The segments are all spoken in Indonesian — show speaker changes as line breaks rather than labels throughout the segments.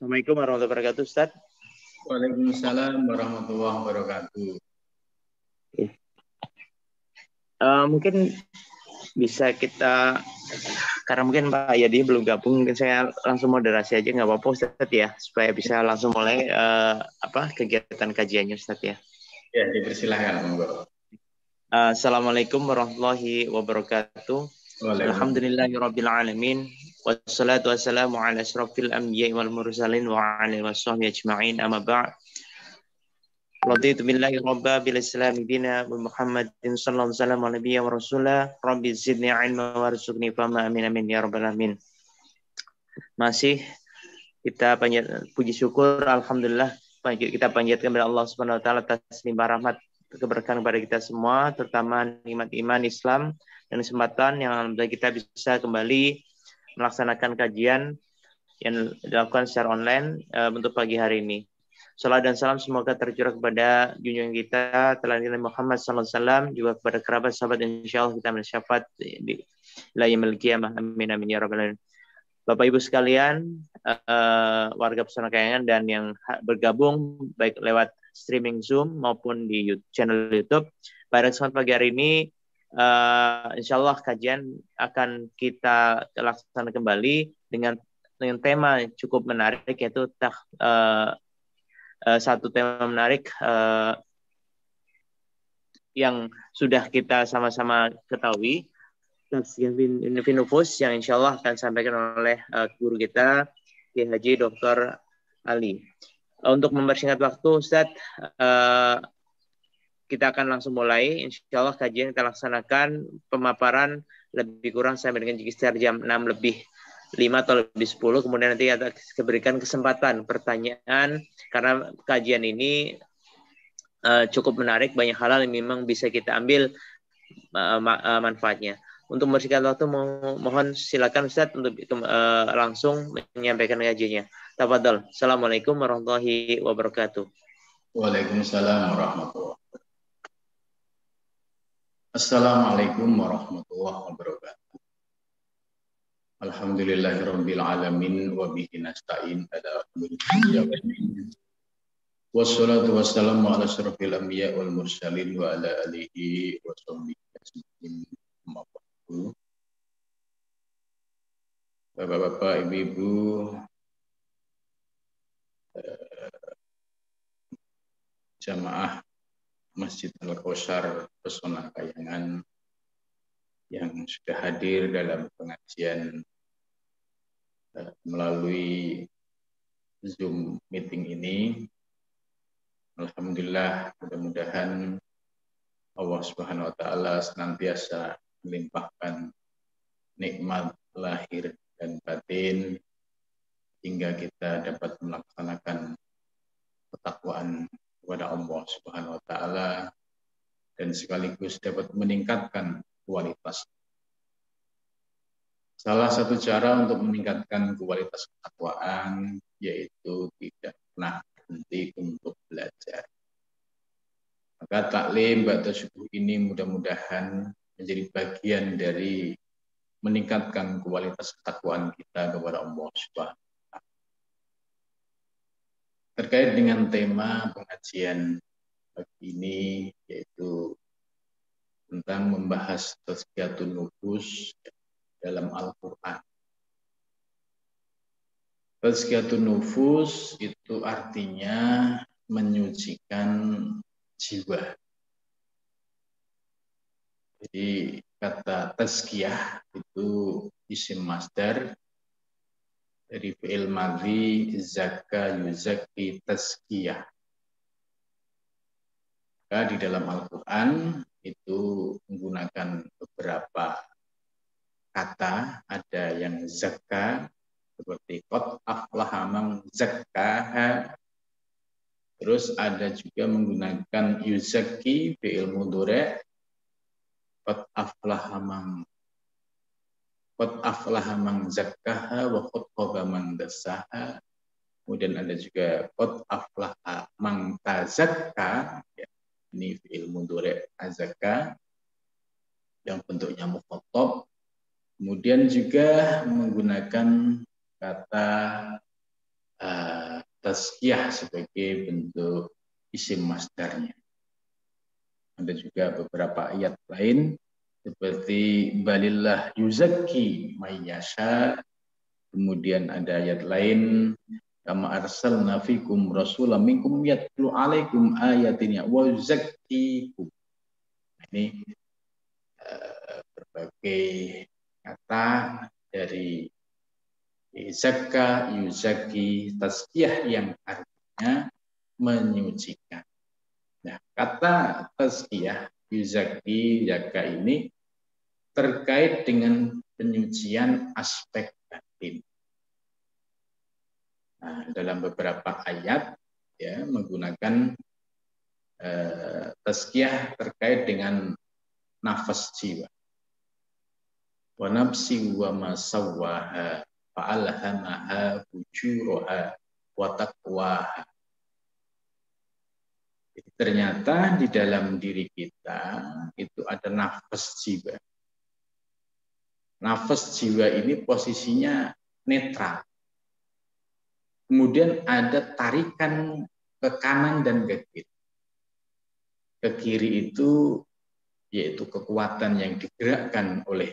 Assalamualaikum warahmatullahi wabarakatuh, Ustaz.
Waalaikumsalam warahmatullahi wabarakatuh.
Mungkin bisa kita, karena mungkin Pak Yadi belum gabung, mungkin saya langsung moderasi aja, nggak apa-apa Ustaz ya, supaya bisa langsung mulai kegiatan kajiannya Ustaz ya.
Ya, dipersilahkan, monggo.
Assalamualaikum warahmatullahi wabarakatuh. Alhamdulillahirabbil alamin. Wassalatu wassalamu ala asyrafil anbiya'i wal mursalin wa ala washabihi ajma'in. Amma ba'd. Raditu billahi rabba bil islam dina wa Muhammadin sallallahu alaihi wasallam wa nabiyya wa rasulah. Rabbi zidni ilma warzuqni fahma, amin amin ya rabbal alamin. Masih kita puji syukur, alhamdulillah kita panjatkan kepada Allah Subhanahu wa taala atas limpah rahmat keberkahan kepada kita semua, terutama nikmat iman Islam dan kesempatan yang alhamdulillah kita bisa kembali melaksanakan kajian yang dilakukan secara online untuk pagi hari ini. Salam dan salam semoga tercurah kepada junjungan kita teladan Muhammad sallallahu alaihi wasallam, juga kepada kerabat sahabat, insyaallah kita mensyafaat di yaumil qiyamah, amin amin ya rabbal alamin. Bapak Ibu sekalian, warga Pesona Kayangan dan yang bergabung baik lewat streaming Zoom maupun di channel YouTube, pada kesempatan pagi hari ini insyaallah kajian akan kita laksanakan kembali dengan tema cukup menarik, yaitu satu tema menarik yang sudah kita sama-sama ketahui, Tazkiyah Nufus, yang insya Allah akan disampaikan oleh guru kita, Kiai Haji Dr. Ali. Untuk mempersingkat waktu, Ustadz, kita akan langsung mulai. Insya Allah kajian kita laksanakan pemaparan lebih kurang sampai dengan sekitar jam 6:05 atau lebih 10. Kemudian nanti akan diberikan kesempatan pertanyaan, karena kajian ini cukup menarik, banyak hal yang memang bisa kita ambil manfaatnya. Untuk membersihkan waktu, mohon silakan Ustaz untuk langsung menyampaikan kajiannya. Tafadhol. Assalamualaikum warahmatullahi wabarakatuh.
Waalaikumsalam warahmatullahi wabarakatuh. Assalamualaikum warahmatullahi wabarakatuh. Alhamdulillahirabbil alamin wa bihi nasta'in ala umuri dunya wad din. Wassalatu wassalamu ala asyrafil anbiya wal mursalin wa ala alihi wa sahbihi ajmain. Bapak-bapak, ibu-ibu, jamaah Masjid Al-Kautsar Pesona Kayangan yang sudah hadir dalam pengajian melalui Zoom meeting ini. Alhamdulillah, mudah-mudahan Allah Subhanahu wa taala senantiasa melimpahkan nikmat lahir dan batin hingga kita dapat melaksanakan ketakwaan kepada Allah Subhanahu wa taala dan sekaligus dapat meningkatkan kualitas. Salah satu cara untuk meningkatkan kualitas ketakwaan yaitu tidak pernah berhenti untuk belajar. Maka taklim ba'da subuh ini mudah-mudahan menjadi bagian dari meningkatkan kualitas ketakwaan kita kepada Allah Subhanahu wa taala. Terkait dengan tema pengajian pagi ini, yaitu tentang membahas tazkiyatun nufus dalam Al-Quran. Tazkiyatun nufus itu artinya menyucikan jiwa. Jadi kata tazkiyah itu isim masdar dari fi'il madhi zakka yuzakki tazkiyah. Maka di dalam Al-Quran itu menggunakan beberapa kata, ada yang zakka seperti qad aflaha man zakkaha. Terus ada juga menggunakan yuzakki fi'il mudhari' qad aflaha man zakkaha wa qad khaba man dassaha. Kemudian ada juga qad aflaha man tazakka, ya, ini fi'il mudhari' azakka yang bentuknya mukhathab. Kemudian juga menggunakan kata tazkiyah sebagai bentuk isim masdarnya. Ada juga beberapa ayat lain seperti balillah yuzakki mayyasha. Kemudian ada ayat lain kama arsalna fikum rasulan minkum yatlu alaikum ayatina wa yuzakkikum. Ini berbagai kata dari zakka, yuzaki, tazkiyah yang artinya menyucikan. Nah, kata tazkiyah, yuzaki, zakka ini terkait dengan penyucian aspek batin. Nah, dalam beberapa ayat ya menggunakan tazkiyah terkait dengan nafas jiwa. Wa nafsi wa ma sawwaha fa'alhamaha fujuraha wa taqwaha. Ternyata di dalam diri kita itu ada nafas jiwa. Nafas jiwa ini posisinya netral. Kemudian ada tarikan ke kanan dan ke kiri. Ke kiri itu yaitu kekuatan yang digerakkan oleh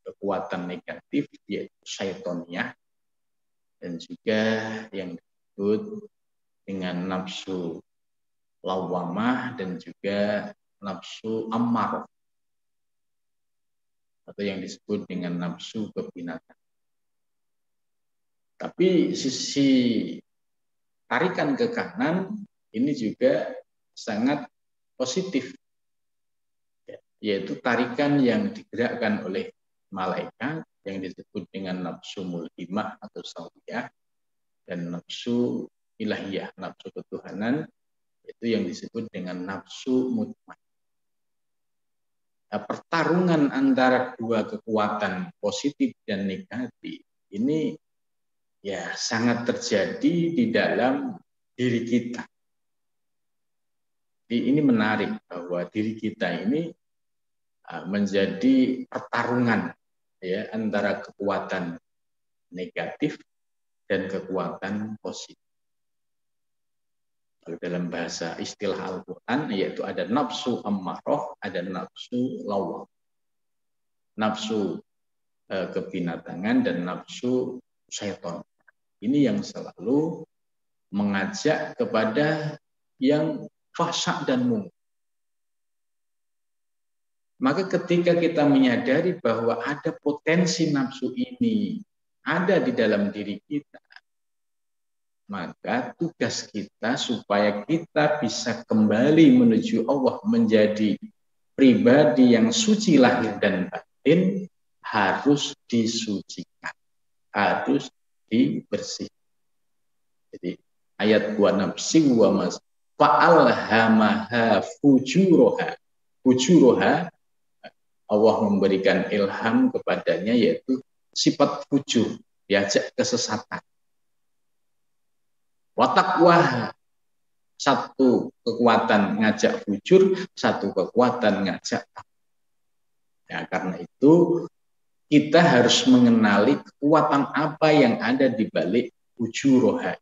kekuatan negatif, yaitu syaitoniyah, dan juga yang disebut dengan nafsu lawamah dan juga nafsu ammarah, atau yang disebut dengan nafsu kebinatang. Tapi sisi tarikan ke kanan ini juga sangat positif, yaitu tarikan yang digerakkan oleh malaikat yang disebut dengan nafsu mulhimah atau sawiyah dan nafsu ilahiyah, nafsu ketuhanan, itu yang disebut dengan nafsu mutmainnah. Nah, pertarungan antara dua kekuatan positif dan negatif ini ya sangat terjadi di dalam diri kita. Jadi ini menarik bahwa diri kita ini menjadi pertarungan ya antara kekuatan negatif dan kekuatan positif. Kalau dalam bahasa istilah Al-Quran yaitu ada nafsu ammarah, ada nafsu lawam, nafsu kebinatangan dan nafsu syaitan. Ini yang selalu mengajak kepada yang fahsya dan munkar. Maka ketika kita menyadari bahwa ada potensi nafsu ini ada di dalam diri kita, maka tugas kita supaya kita bisa kembali menuju Allah menjadi pribadi yang suci lahir dan batin harus disucikan, harus dibersihkan. Jadi ayat wa nafsi wa mas fa'alhamaha fujuraha. Fujuraha Allah memberikan ilham kepadanya yaitu sifat fujur, diajak kesesatan. Watakwa, satu kekuatan ngajak fujur, satu kekuatan ngajak. Ya, karena itu kita harus mengenali kekuatan apa yang ada di balik fujuroha.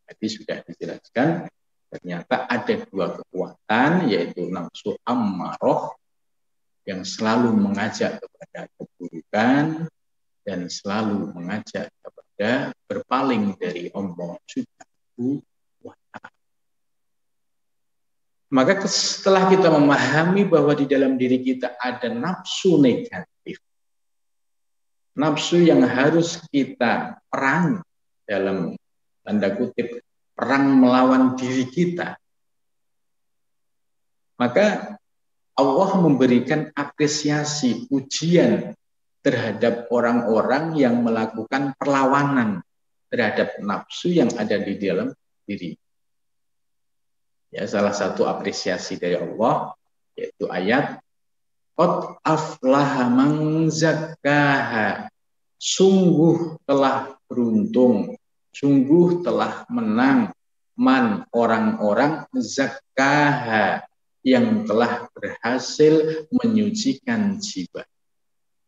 Tadi sudah dijelaskan, ternyata ada dua kekuatan yaitu nafsu ammarah yang selalu mengajak kepada keburukan dan selalu mengajak kepada berpaling dari Allah Subhanahu wa Ta'ala. Maka setelah kita memahami bahwa di dalam diri kita ada nafsu negatif, nafsu yang harus kita perang dalam tanda kutip perang melawan diri kita, maka Allah memberikan apresiasi, ujian terhadap orang-orang yang melakukan perlawanan terhadap nafsu yang ada di dalam diri. Ya, salah satu apresiasi dari Allah yaitu ayat qad aflaha man zakkaha. Sungguh telah beruntung, sungguh telah menang man orang-orang zakkaha yang telah berhasil menyucikan jiwa.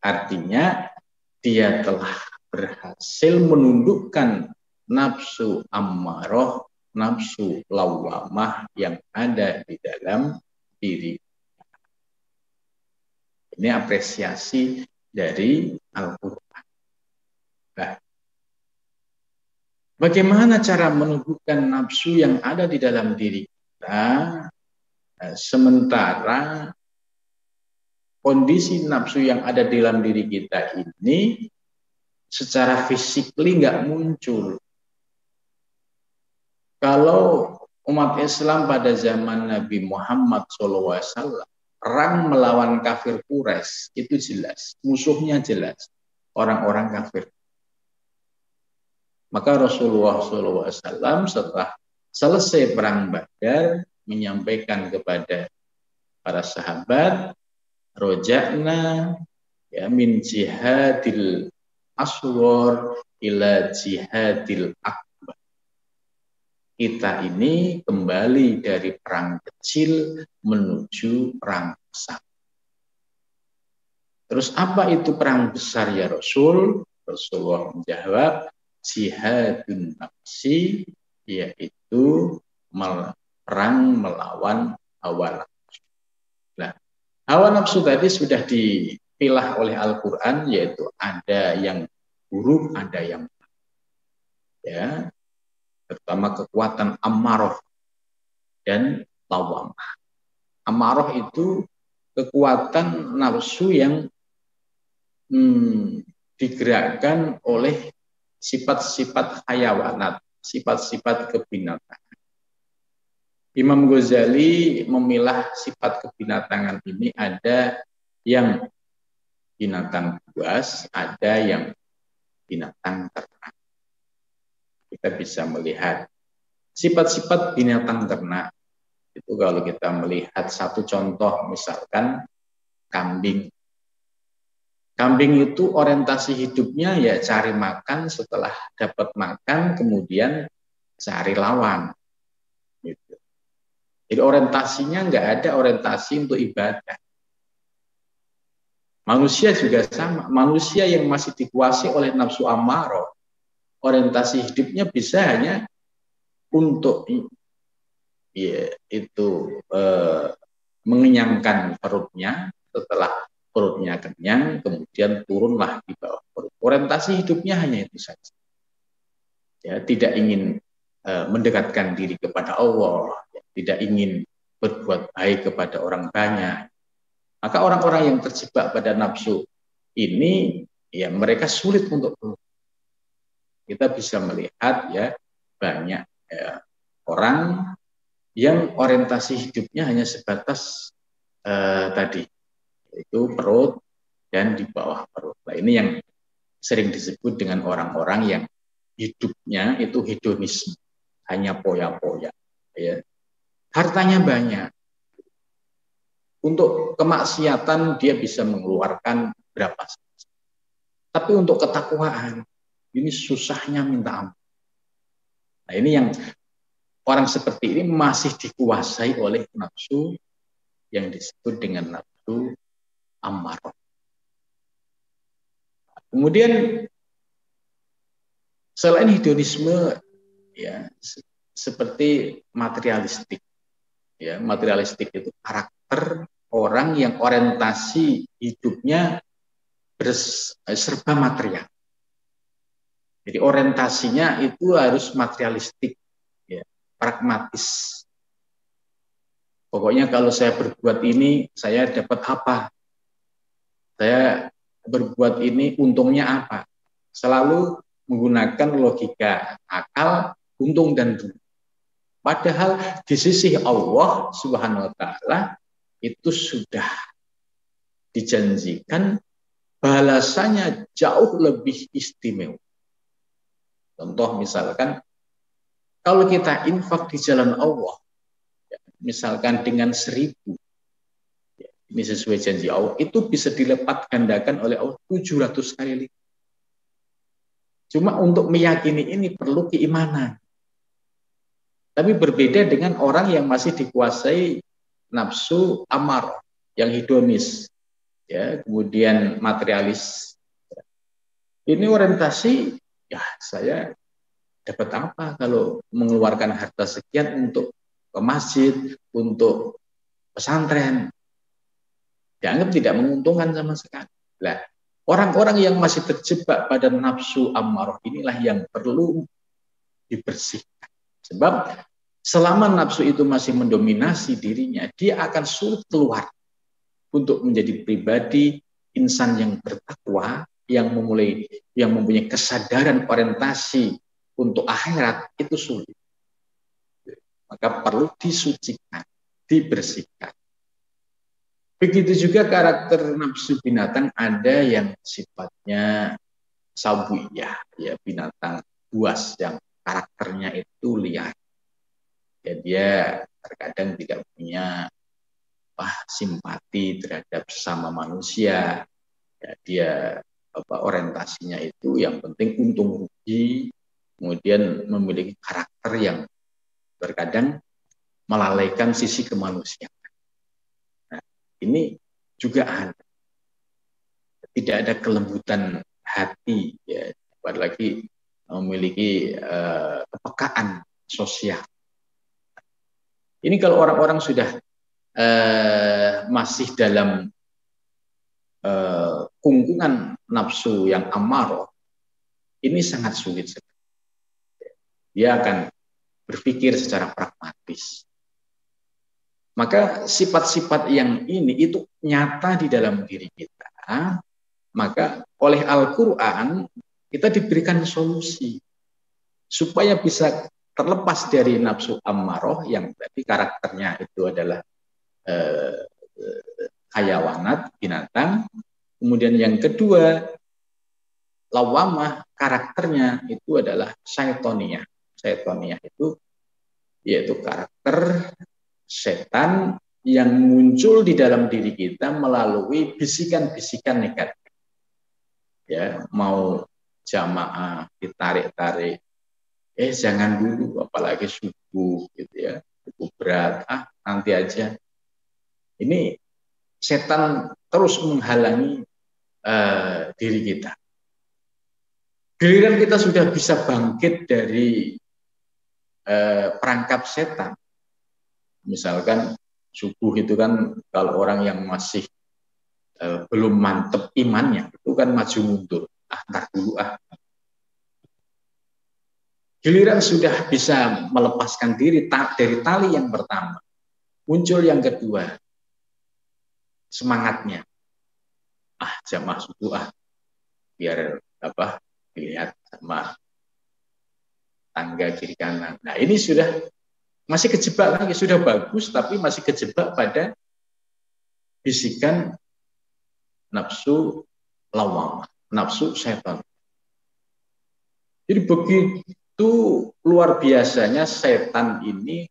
Artinya dia telah berhasil menundukkan nafsu ammaroh, nafsu lawamah yang ada di dalam diri. Ini apresiasi dari Al-Quran. Nah, bagaimana cara menumbuhkan nafsu yang ada di dalam diri kita, sementara kondisi nafsu yang ada di dalam diri kita ini secara fisikly nggak muncul. Kalau umat Islam pada zaman Nabi Muhammad SAW perang melawan kafir Quraisy itu jelas, musuhnya jelas, orang-orang kafir. Maka Rasulullah SAW setelah selesai perang Badar menyampaikan kepada para sahabat, roja'na ya min jihadil asghar ila jihadil akbar. Kita ini kembali dari perang kecil menuju perang besar. Terus apa itu perang besar ya Rasul? Rasulullah menjawab, jihadun nafsi, yaitu perang melawan hawa nafsu. Nah, hawa nafsu tadi sudah dipilah oleh Al-Quran, yaitu ada yang buruk, ada yang baik. Ya, terutama kekuatan ammaroh dan lawamah. Ammaroh itu kekuatan nafsu yang digerakkan oleh sifat-sifat hayawanat, sifat-sifat kebinatangan. Imam Ghazali memilah sifat kebinatangan ini, ada yang binatang buas, ada yang binatang ternak. Kita bisa melihat sifat-sifat binatang ternak. Itu kalau kita melihat satu contoh, misalkan kambing. Kambing itu orientasi hidupnya ya cari makan, setelah dapat makan kemudian cari lawan. Gitu. Jadi orientasinya nggak ada orientasi untuk ibadah. Manusia juga sama. Manusia yang masih dikuasai oleh nafsu ammaroh, orientasi hidupnya bisa hanya untuk mengenyangkan perutnya. Setelah perutnya kenyang, kemudian turunlah di bawah perut. Orientasi hidupnya hanya itu saja. Ya, tidak ingin mendekatkan diri kepada Allah, ya, tidak ingin berbuat baik kepada orang banyak. Maka orang-orang yang terjebak pada nafsu ini, ya mereka sulit untuk keluar. Kita bisa melihat ya banyak orang yang orientasi hidupnya hanya sebatas tadi, yaitu perut dan di bawah perut. Nah, ini yang sering disebut dengan orang-orang yang hidupnya itu hedonisme, hanya poya-poya. Ya. Hartanya banyak. Untuk kemaksiatan dia bisa mengeluarkan berapa saja. Tapi untuk ketakwaan, ini susahnya minta ampun. Nah, ini yang orang seperti ini masih dikuasai oleh nafsu yang disebut dengan nafsu ammaroh. Kemudian selain hedonisme, ya seperti materialistik. Ya, materialistik itu karakter orang yang orientasi hidupnya serba material. Jadi orientasinya itu harus materialistik, ya, pragmatis. Pokoknya kalau saya berbuat ini, saya dapat apa? Saya berbuat ini, untungnya apa? Selalu menggunakan logika akal, untung dan rugi. Padahal di sisi Allah Subhanahu wa Ta'ala itu sudah dijanjikan balasannya jauh lebih istimewa. Contoh misalkan kalau kita infak di jalan Allah, ya, misalkan dengan 1000, ya, ini sesuai janji Allah, itu bisa dilepat gandakan oleh Allah 700 kali lipat. Cuma untuk meyakini ini perlu keimanan. Tapi berbeda dengan orang yang masih dikuasai nafsu amar, yang hedonis, ya, kemudian materialis. Ini orientasi, ya saya dapat apa kalau mengeluarkan harta sekian untuk ke masjid, untuk pesantren? Dianggap tidak menguntungkan sama sekali. Nah, orang-orang yang masih terjebak pada nafsu ammarah inilah yang perlu dibersihkan. Sebab selama nafsu itu masih mendominasi dirinya, dia akan sulit keluar untuk menjadi pribadi insan yang bertakwa, yang mempunyai kesadaran orientasi untuk akhirat, itu sulit. Maka perlu disucikan, dibersihkan. Begitu juga karakter nafsu binatang, ada yang sifatnya sabuiyah, ya, binatang buas yang karakternya itu liar. Ya, dia terkadang tidak punya simpati terhadap sesama manusia. Ya, dia orientasinya itu yang penting untung rugi, kemudian memiliki karakter yang terkadang melalaikan sisi kemanusiaan. Nah, ini juga ada. Tidak ada kelembutan hati, ya, apalagi memiliki kepekaan sosial. Ini kalau orang-orang sudah masih dalam kungkungan nafsu yang amarah, ini sangat sulit sekali. Dia akan berpikir secara pragmatis. Maka sifat-sifat yang ini itu nyata di dalam diri kita. Maka oleh Al-Quran kita diberikan solusi supaya bisa terlepas dari nafsu ammarah yang tadi karakternya itu adalah hayawanat, binatang. Kemudian yang kedua, lawamah, karakternya itu adalah syaitoniyah. Syaitoniyah itu yaitu karakter setan yang muncul di dalam diri kita melalui bisikan-bisikan negatif. Ya, mau jamaah ditarik-tarik, jangan dulu, apalagi subuh gitu ya, cukup berat, nanti aja. Ini setan terus menghalangi diri kita. Giliran kita sudah bisa bangkit dari perangkap setan, misalkan subuh itu kan kalau orang yang masih belum mantep imannya itu kan maju mundur, ntar dulu Giliran sudah bisa melepaskan diri dari tali yang pertama, muncul yang kedua, semangatnya, jamaah subuh biar dilihat sama tangga kiri kanan. Nah, ini sudah masih kejebak lagi, sudah bagus tapi masih kejebak pada bisikan nafsu lawamah, nafsu setan. Jadi begitu luar biasanya setan ini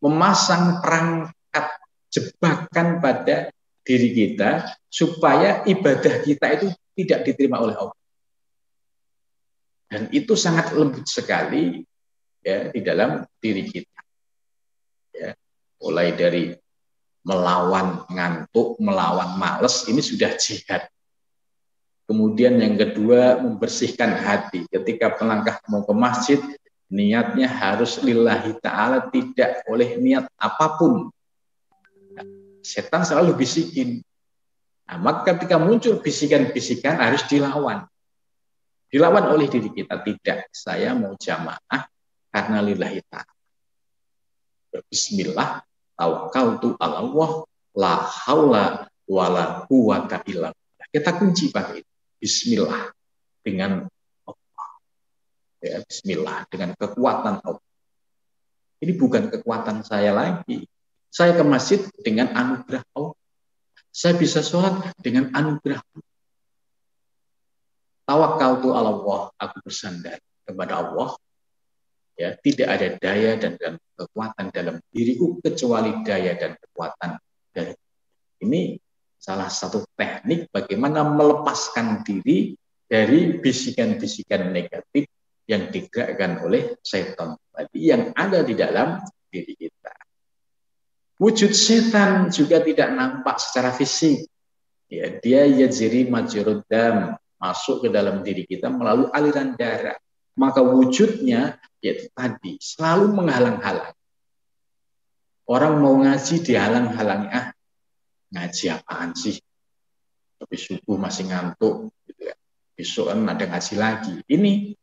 memasang perangkap jebakan pada diri kita supaya ibadah kita itu tidak diterima oleh Allah. Dan itu sangat lembut sekali ya di dalam diri kita. Ya, mulai dari melawan ngantuk, melawan males, ini sudah jihad. Kemudian yang kedua, membersihkan hati. Ketika melangkah mau ke masjid, niatnya harus lillahi ta'ala, tidak oleh niat apapun. Setan selalu bisikin. Nah, maka ketika muncul bisikan-bisikan harus dilawan. Dilawan oleh diri kita. Tidak, saya mau jamaah karena lillahi ta'ala. Bismillah, tawakkaltu 'ala Allah, la haula wala quwata illa billah. Kita kunci pakai itu. Bismillah dengan Allah. Ya, bismillah dengan kekuatan Allah. Ini bukan kekuatan saya lagi. Saya ke masjid dengan anugerah Allah. Saya bisa sholat dengan anugerah Allah. Tawakkaltu 'ala Allah, aku bersandar kepada Allah. Ya, tidak ada daya dan kekuatan dalam diriku kecuali daya dan kekuatan dari ini. Salah satu teknik bagaimana melepaskan diri dari bisikan-bisikan negatif yang digerakkan oleh setan tadi yang ada di dalam diri kita. Wujud setan juga tidak nampak secara fisik. Ya, dia yajri majrud dam, masuk ke dalam diri kita melalui aliran darah. maka wujudnya yaitu tadi selalu menghalang-halang. Orang mau ngaji dihalang-halangi, ngaji apaan sih? Tapi subuh masih ngantuk, gitu ya. Besok kan ada ngaji lagi. Ini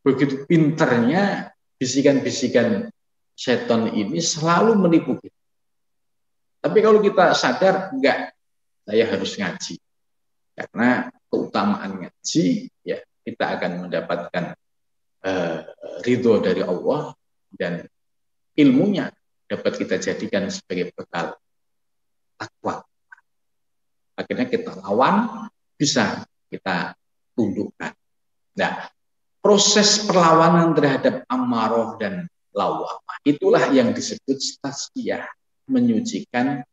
begitu pinternya bisikan-bisikan setan ini selalu menipu kita. Tapi kalau kita sadar, enggak, saya harus ngaji. Karena keutamaan ngaji, ya kita akan mendapatkan ridho dari Allah, dan ilmunya dapat kita jadikan sebagai bekal takwa. Akhirnya kita lawan, bisa kita tundukkan. Nah, proses perlawanan terhadap amarah dan lawamah itulah yang disebut tazkiyah, menyucikan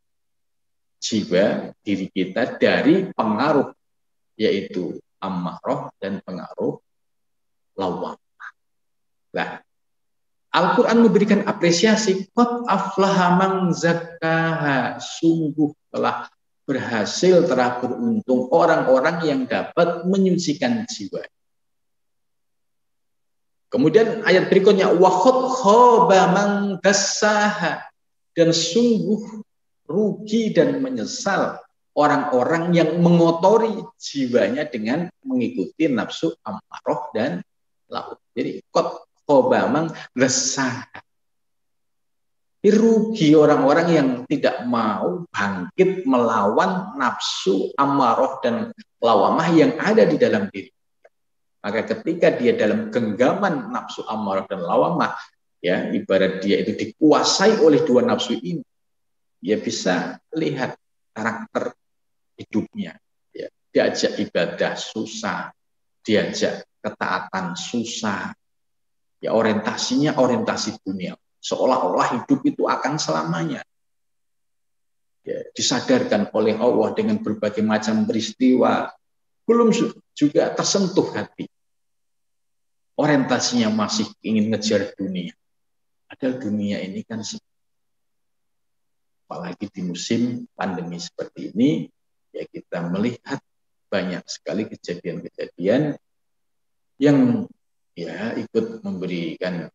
jiwa diri kita dari pengaruh yaitu amarah dan pengaruh lawamah. Nah, Al-Quran memberikan apresiasi, qad aflaha man zakkaha, sungguh telah berhasil, telah beruntung orang-orang yang dapat menyucikan jiwa. Kemudian ayat berikutnya, wa qad khaba man dassaha, dan sungguh rugi dan menyesal orang-orang yang mengotori jiwanya dengan mengikuti nafsu amarah dan laut. Jadi qad khobamang resah. Rugi orang-orang yang tidak mau bangkit melawan nafsu amarah dan lawamah yang ada di dalam diri. Maka ketika dia dalam genggaman nafsu amarah dan lawamah, ya ibarat dia itu dikuasai oleh dua nafsu ini, dia bisa lihat karakter hidupnya. Ya, diajak ibadah susah, diajak ketaatan susah. Ya, orientasinya orientasi dunia, seolah-olah hidup itu akan selamanya. Ya, disadarkan oleh Allah dengan berbagai macam peristiwa, belum juga tersentuh hati. Orientasinya masih ingin ngejar dunia. Padahal dunia ini kan, apalagi di musim pandemi seperti ini, ya kita melihat banyak sekali kejadian-kejadian yang ya ikut memberikan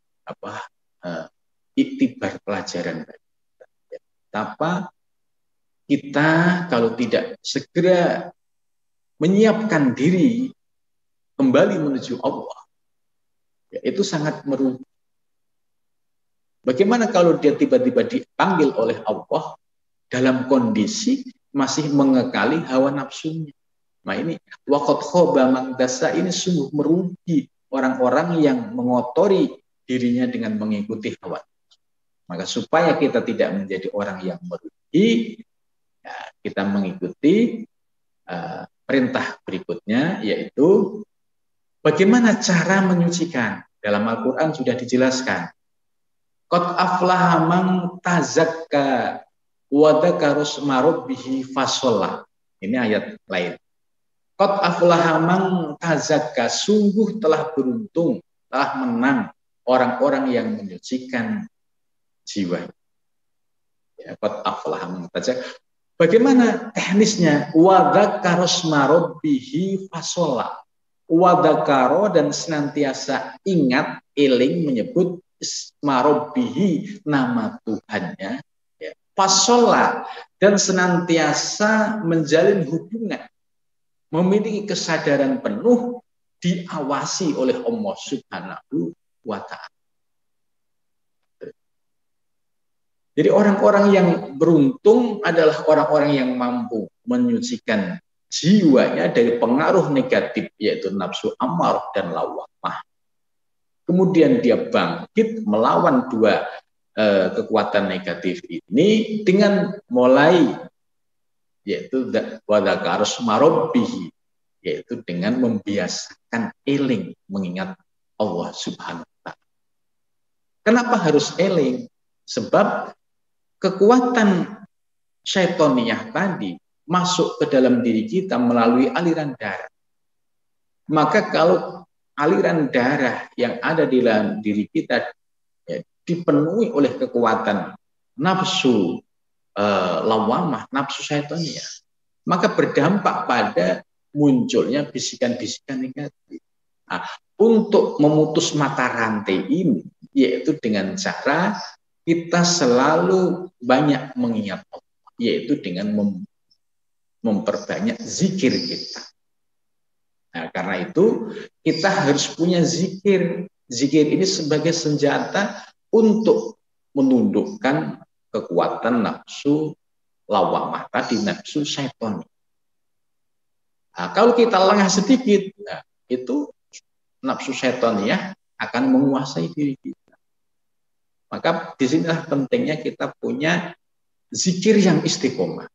iktibar pelajaran bagi kita. Betapa kita kalau tidak segera menyiapkan diri kembali menuju Allah, ya itu sangat merugi. Bagaimana kalau dia tiba-tiba dipanggil oleh Allah dalam kondisi masih mengekali hawa nafsunya? Nah ini waqad khaba man dassa, ini sungguh merugi orang-orang yang mengotori dirinya dengan mengikuti hawa. Maka supaya kita tidak menjadi orang yang merugi, ya, kita mengikuti perintah berikutnya, yaitu bagaimana cara menyucikan. Dalam Al-Quran sudah dijelaskan. Qad aflaha man tazakka wa dzakara isma rabbih fasalla. Ini ayat lain. Qad aflaha man tazakka, sungguh telah beruntung, telah menang orang-orang yang menyucikan jiwa. Ya, qad aflaha man tazakka. Bagaimana teknisnya? Wa dzakara isma rabbih fasalla. Wa dzakara, dan senantiasa ingat, eling, menyebut isma rabbih, nama Tuhannya. Ya. Fasalla, dan senantiasa menjalin hubungan, memiliki kesadaran penuh, diawasi oleh Allah Subhanahu wa Ta'ala. Jadi orang-orang yang beruntung adalah orang-orang yang mampu menyucikan jiwanya dari pengaruh negatif, yaitu nafsu amarah dan lawamah. Kemudian dia bangkit melawan dua kekuatan negatif ini dengan mulai, yaitu wadakar smarobihi, yaitu dengan membiasakan eling, mengingat Allah Subhanahu wa Ta'ala. Kenapa harus eling? Sebab kekuatan syaitoniyah tadi masuk ke dalam diri kita melalui aliran darah. Maka kalau aliran darah yang ada di dalam diri kita ya, dipenuhi oleh kekuatan nafsu lawamah, nafsu syaitaniyah, maka berdampak pada munculnya bisikan-bisikan negatif. Nah, untuk memutus mata rantai ini, yaitu dengan cara kita selalu banyak mengingat Allah, yaitu dengan memperbanyak zikir kita. Nah, karena itu kita harus punya zikir. Zikir ini sebagai senjata untuk menundukkan kekuatan nafsu lawamah tadi, nafsu setan. Nah, kalau kita lengah sedikit, nah, itu nafsu setan ya akan menguasai diri kita. Maka disinilah pentingnya kita punya zikir yang istiqomah.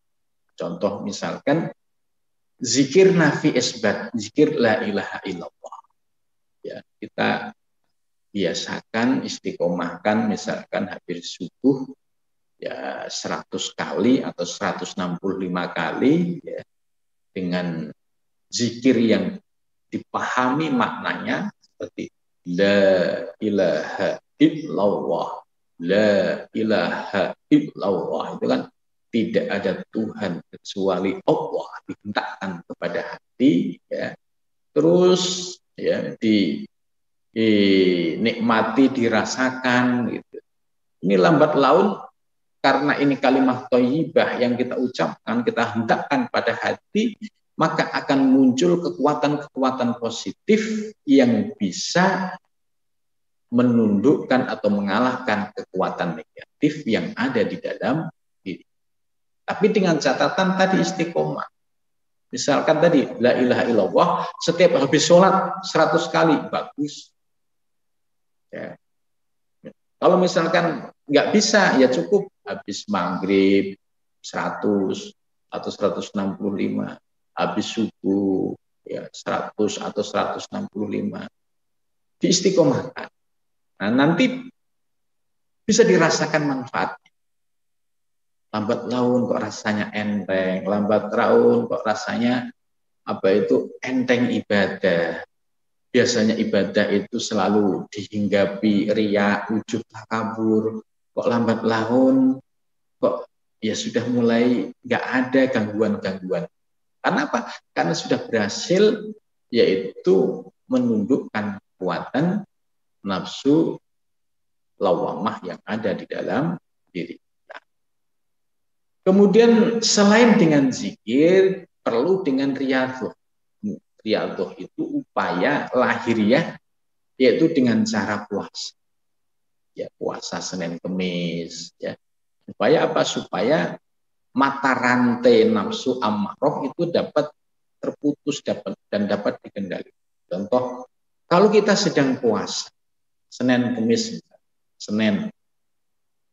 Contoh misalkan zikir nafi isbat, zikir la ilaha illallah. Ya, kita biasakan istiqomahkan misalkan habis subuh ya 100 kali atau 165 kali ya, dengan zikir yang dipahami maknanya seperti la ilaha illallah, la ilaha illallah, itu kan tidak ada Tuhan kecuali Allah, dihentakkan kepada hati ya. Terus ya dinikmati, dirasakan gitu. Ini lambat laun karena ini kalimat thayyibah yang kita ucapkan, kita hendakkan pada hati, maka akan muncul kekuatan-kekuatan positif yang bisa menundukkan atau mengalahkan kekuatan negatif yang ada di dalam diri. Tapi dengan catatan tadi istiqomah. Misalkan tadi la ilaha illallah, setiap habis sholat 100 kali, bagus. Ya. Kalau misalkan nggak bisa, ya cukup habis maghrib 100 atau 165, habis subuh ya 100 atau 165, diistiqomahkan. Nah, nanti bisa dirasakan manfaatnya. Lambat laun kok rasanya enteng, lambat laun kok rasanya enteng ibadah. Biasanya ibadah itu selalu dihinggapi riya, ujub, takabur. Kok lambat laun kok ya sudah mulai nggak ada gangguan-gangguan. Karena apa? Karena sudah berhasil yaitu menundukkan kekuatan nafsu lawamah yang ada di dalam diri kita. Kemudian selain dengan zikir, perlu dengan riyadhah. Riyadhah itu upaya lahiriah, yaitu dengan cara puasa. Ya, puasa Senin Kemis. Ya. Supaya apa? Supaya mata rantai nafsu ammaroh itu dapat terputus dan dapat dikendalikan. Contoh, kalau kita sedang puasa, Senin Kemis, Senin,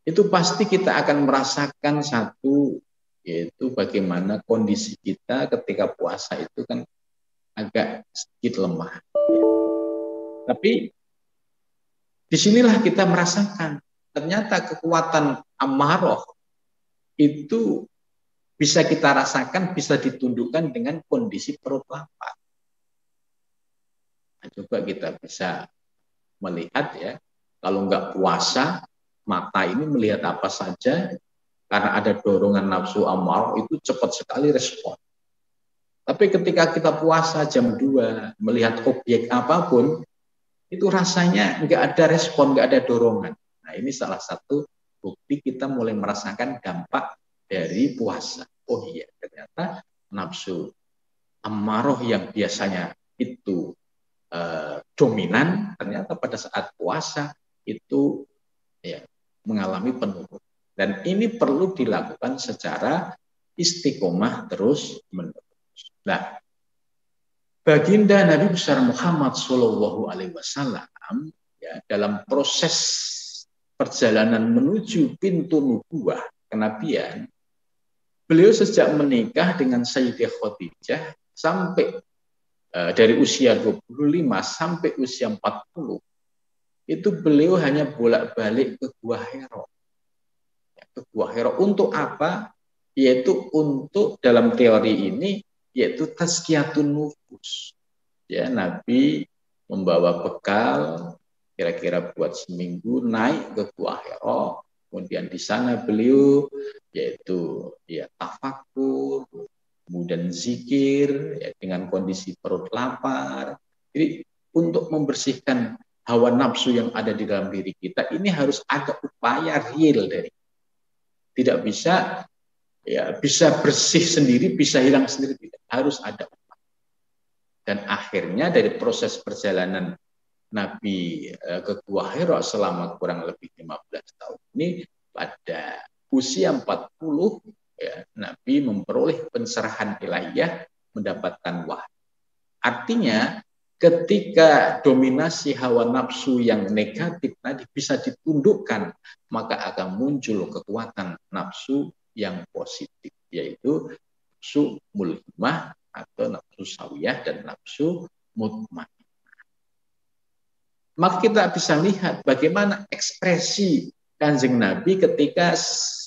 itu pasti kita akan merasakan satu, yaitu bagaimana kondisi kita ketika puasa itu kan agak sedikit lemah. Tapi disinilah kita merasakan ternyata kekuatan ammaroh itu bisa kita rasakan, bisa ditundukkan dengan kondisi perut lapar. Nah, coba kita bisa melihat ya, kalau nggak puasa, mata ini melihat apa saja, karena ada dorongan nafsu ammarah itu cepat sekali respon. Tapi ketika kita puasa jam 2, melihat objek apapun, itu rasanya nggak ada respon, nggak ada dorongan. Nah, ini salah satu bukti kita mulai merasakan dampak dari puasa. Oh iya, ternyata nafsu ammarah yang biasanya itu dominan, ternyata pada saat puasa itu ya, mengalami penurunan. Dan ini perlu dilakukan secara istiqomah terus-menerus. Nah, baginda Nabi besar Muhammad Shallallahu Alaihi Wasallam ya, dalam proses perjalanan menuju pintu nubuwah kenabian, beliau sejak menikah dengan Sayyidah Khadijah sampai dari usia 25 sampai usia 40, itu beliau hanya bolak-balik ke Gua Hira. Ke Gua Hira untuk apa? Yaitu untuk dalam teori ini yaitu tazkiyatun nufus. Ya, Nabi membawa bekal kira-kira buat seminggu naik ke Gua Hira. Kemudian di sana beliau yaitu ya tafakur, kemudian zikir ya, dengan kondisi perut lapar. Jadi untuk membersihkan hawa nafsu yang ada di dalam diri kita, ini harus ada upaya real dari. Tidak bisa ya bisa bersih sendiri, bisa hilang sendiri, tidak. Harus ada upaya. Dan akhirnya dari proses perjalanan Nabi ke Gua Hira selama kurang lebih 15 tahun ini, pada usia 40 ya, Nabi memperoleh pencerahan ilahiyah, mendapatkan wahyu. Artinya ketika dominasi hawa nafsu yang negatif tadi bisa ditundukkan, maka akan muncul kekuatan nafsu yang positif, yaitu nafsu mulhimah atau nafsu sawiyah dan nafsu mutmainnah. Maka kita bisa lihat bagaimana ekspresi Kanjeng Nabi ketika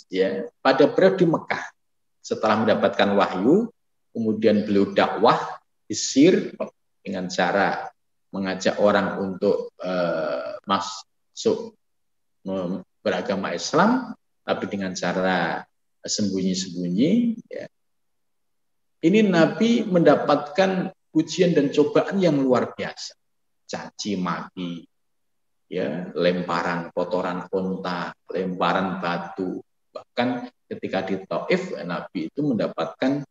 ya pada periode di Mekah setelah mendapatkan wahyu, kemudian beliau dakwah isir dengan cara mengajak orang untuk masuk beragama Islam, tapi dengan cara sembunyi-sembunyi. Ya. Ini Nabi mendapatkan ujian dan cobaan yang luar biasa, caci maki, ya, lemparan kotoran unta, lemparan batu. Bahkan ketika di Taif, Nabi itu mendapatkan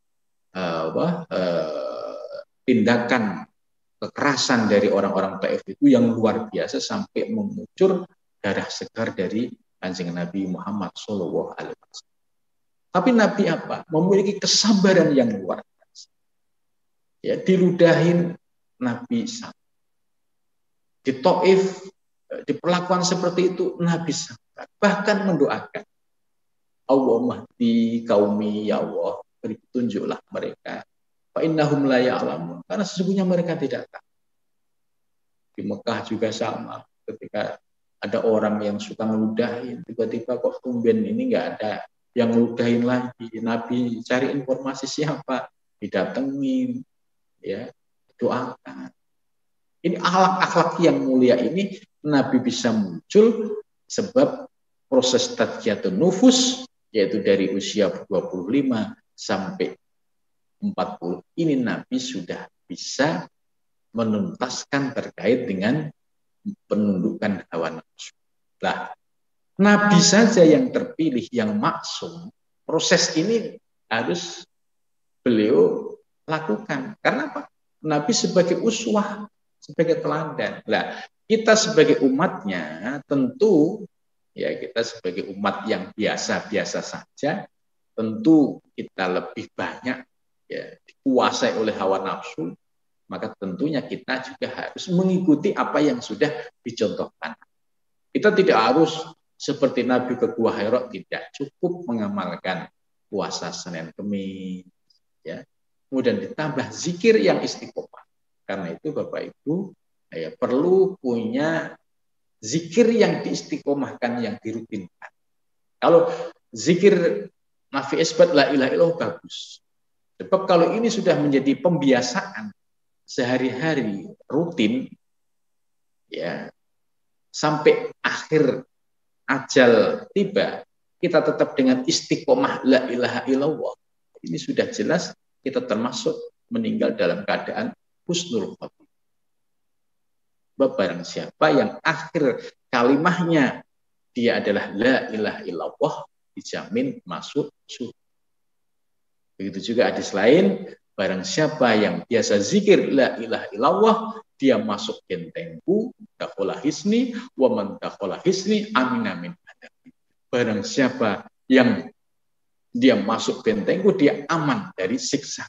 tindakan kekerasan dari orang-orang Taif itu yang luar biasa sampai mengucur darah segar dari Kanjeng Nabi Muhammad SAW. Tapi Nabi apa? Memiliki kesabaran yang luar biasa. Ya, diludahin Nabi sabar. Di Taif, diperlakukan seperti itu Nabi sabar. Bahkan mendoakan, Allahumma di qaumi ya Allah, beri petunjuklah mereka. Fa innahum la ya'lamun, karena sesungguhnya mereka tidak tahu. Di Mekah juga sama, ketika ada orang yang suka ngeludahin, tiba-tiba kok tumben ini nggak ada yang ngeludahin lagi. Nabi cari informasi siapa, didatengin, ya, doakan. Ini akhlak-akhlak yang mulia ini Nabi bisa muncul sebab proses tazkiyatun nufus, yaitu dari usia 25 sampai 40 ini Nabi sudah bisa menuntaskan terkait dengan penundukan hawa nafsu. Nah, Nabi saja yang terpilih, yang maksum, proses ini harus beliau lakukan. Karena apa? Nabi sebagai uswah, sebagai teladan. Nah, kita sebagai umatnya tentu ya kita sebagai umat yang biasa-biasa saja, tentu kita lebih banyak ya dikuasai oleh hawa nafsu, maka tentunya kita juga harus mengikuti apa yang sudah dicontohkan. Kita tidak harus seperti Nabi ke Gua Hira, tidak cukup mengamalkan puasa Senin Kemis, ya. Kemudian ditambah zikir yang istiqomah. Karena itu Bapak Ibu ya, perlu punya zikir yang diistiqomahkan, yang dirutinkan. Kalau zikir nafi isbat la ilaha illallah bagus. Sebab kalau ini sudah menjadi pembiasaan sehari-hari rutin, ya sampai akhir ajal tiba, kita tetap dengan istiqomah la ilaha illallah. Ini sudah jelas kita termasuk meninggal dalam keadaan husnul khotimah. Barang siapa yang akhir kalimahnya dia adalah la ilaha illallah, dijamin masuk surga. Begitu juga hadis lain, barang siapa yang biasa zikir la ilaha illallah, dia masuk gentengku, dakhala hisni, wa man dakhala hisni amin amin. Barang siapa yang dia masuk bentengku, dia aman dari siksa.